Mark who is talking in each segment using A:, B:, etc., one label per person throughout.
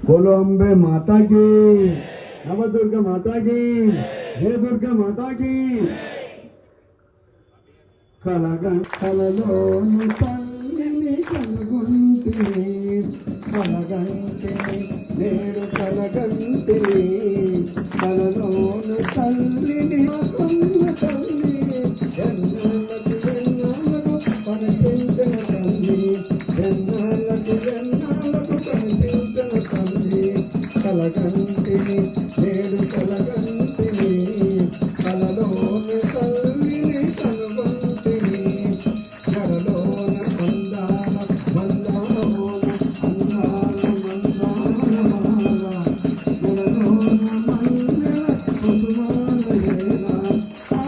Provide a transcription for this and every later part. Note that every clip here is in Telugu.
A: बोलो अम्बे माता की, नवदुर्गा माता की, जय दुर्गा माता की। కలలోని తల్లిని కనుగొంటిని కలగంటిని నేడు కలగంటిని కలలోని తల్లిని కన్న తల్లి ఎన్నాళ్ళకు ఎన్నాళ్ళకు కనిపించిన తల్లి ఎన్నాళ్ళకు ఎన్నాళ్ళకు కనిపించిన తల్లి కలగంటిని నేడు కలగంటిని కలలోని తల్లిని కనుగొంటిని కలలోన అందాల మందారమోన అందాల మందారమాల కలలోన మల్లెల కుసుమాలయేల ఆ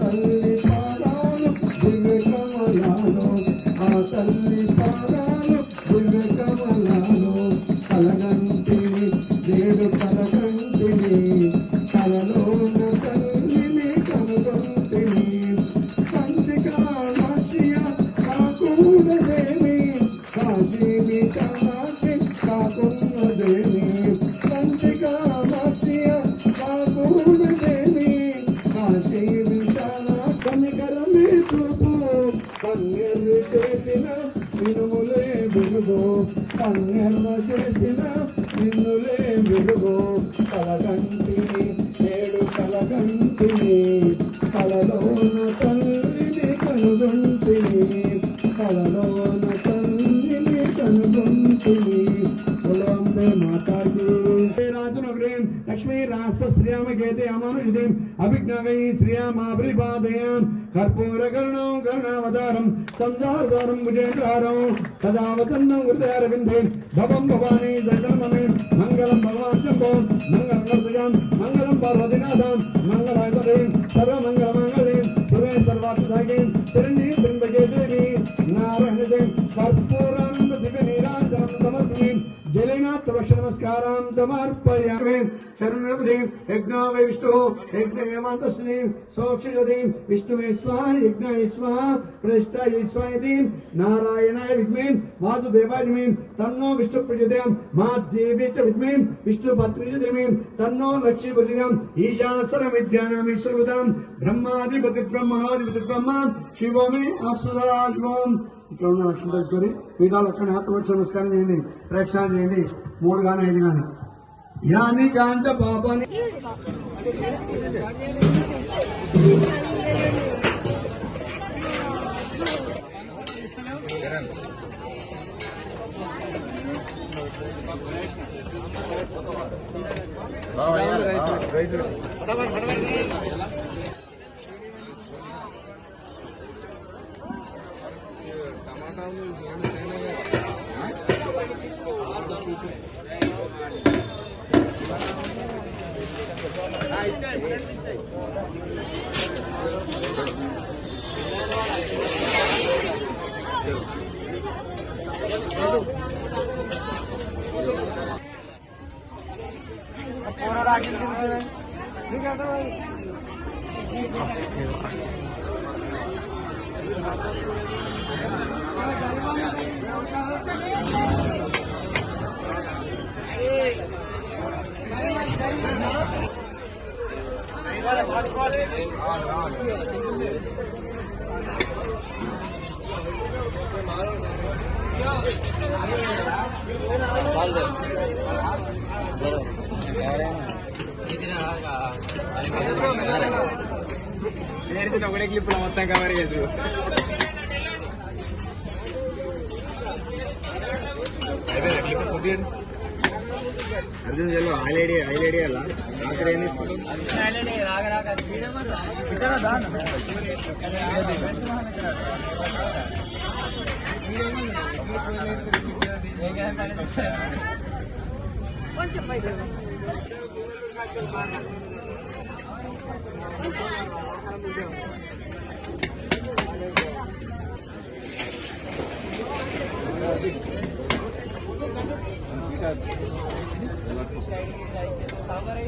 A: తల్లి పాదాలు దివ్య కమలాలు ఆ తల్లి పాదాలు దివ్య కమలాలు కలగంటిని నేడు కలగంటిని కలలోన తల్లిని కనుగొంటిని కంచికామాక్షియ కాకున్నదేమి కాశీ విశాలాక్షి కాకున్నదేమి కంచికామాక్షియ కాకున్నదేమి కాశీ విశాలాక్షి కనికరమే చూపు కన్యలు చేసిన మినుములే వెలుగు కన్యలు చేసిన మిన్నులే వెలుగు కలగంటిని నేడు కలగంటిని కలలోన తల్లిని కనుగొంటిని కలలోన తల్లిని కనుగొంటిని కులంబే మాతాకి రాజునగ్రీం లక్ష్మీ రాష్ట్ర శ్రీయామకేతే అమానుషితీం అభిజ్ఞావై శ్రీయామాభిపాదయాం కర్పూర కరుణం కరుణావతారం సంసారదారం భుజేంద్రహారం సదా వసంతం హృదయారవిందే భవం భవానీ దండనమే మంగళం భగవాన్ శంభో మంగళం నర్తయాం మంగళం పార్వతీనాథాం మంగళాయతే సర్వమంగళమంగళే శివే సర్వార్థసాగే శరణ్యే త్ర్యంబకే దేవి నారాయణే కర్పూరానంద దివ్య నీరాజనం సమర్పయామి జలేనాథ వక్ష నమస్కారం సమర్పయామి శరణ్యపదే యజ్ఞో వై విష్ణు యజ్ఞేమాంతస్ని సోక్షజదే విష్ణువే స్వాహ యజ్ఞాయ స్వాహ ప్రతిష్ఠాయ స్వాహేతి నారాయణాయ విద్మహే వాసుదేవాయ ధీమహి తన్నో విష్ణు ప్రచోదయాం మాదేవి చ విద్మహే విష్ణుపత్ని చ ధీమహి తన్నో లక్ష్మీ ప్రచోదయాం ఈశాన సర్వవిద్యానాం ఈశ్వరభూతాం బ్రహ్మాధిపతి బ్రహ్మణోధిపతి బ్రహ్మ శివో మే అస్సదా శివం. ఇక్కడ ఉన్న లక్ష్యం తెలుసుకొని మిగతా అక్కడ హాతపడి నమస్కారం చేయండి, ప్రేక్షణ చేయండి. 3 గాని 5 గాని యాని కాంచ పాపాని ఒకటే క్లిప్ లో మొత్తం కవర్ చేసు అర్జున్ చలో ఐలేడి అలా రాత్రి ఏం తీసుకుంటాం
B: కొంచెం పైసలు సాంబార్